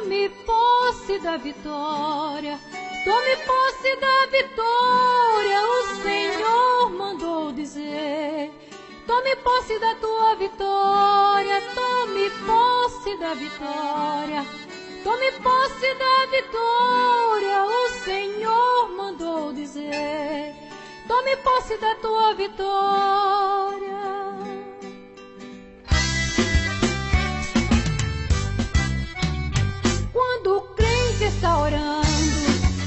Tome posse da vitória, tome posse da vitória, o Senhor mandou dizer. Tome posse da tua vitória, tome posse da vitória, tome posse da vitória, o Senhor mandou dizer. Tome posse da tua vitória. Quando o crente está orando,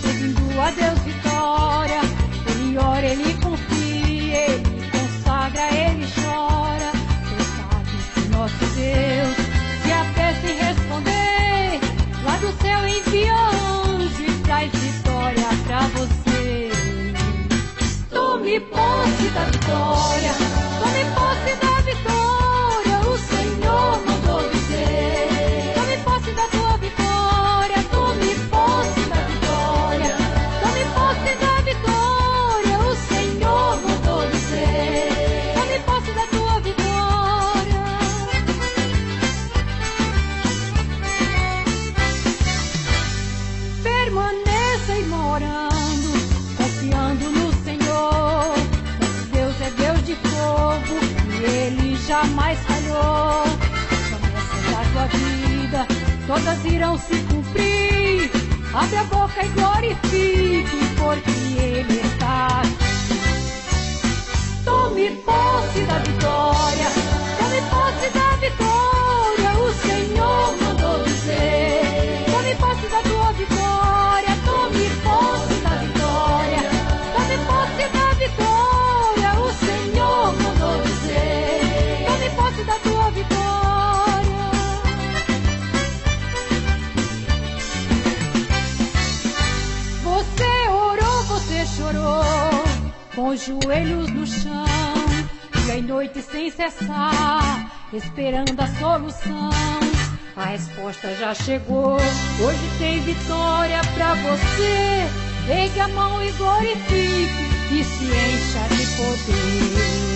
pedindo a Deus vitória, ele ora, ele confia, ele consagra, ele chora. Você sabe que nosso Deus se apressa em responder, lá do céu envia anjo e traz vitória pra você. Tome posse da vitória, tome posse da vitória, o Senhor mandou dizer. Tome posse da tua vitória, tome posse da vitória, tome posse da vitória, o Senhor mandou dizer. Tome posse da tua vitória. Permaneça aí orando, confiando no Senhor. Nosso Deus é Deus de fogo e Ele jamais falhou. As promessas da tua vida todas irão se cumprir. Abre a boca e glorifique, porque Ele está aqui. Tome posse da vitória, tome posse da vitória, o Senhor mandou dizer. Tome posse da tua vitória, tome posse da vitória, tome posse da vitória, o Senhor mandou dizer. Tome posse da tua vitória. Você orou, você chorou, com os joelhos no chão, dia e noite sem cessar, esperando a solução. A resposta já chegou, hoje tem vitória pra você. Ergue a mão e glorifique, e se encha de poder.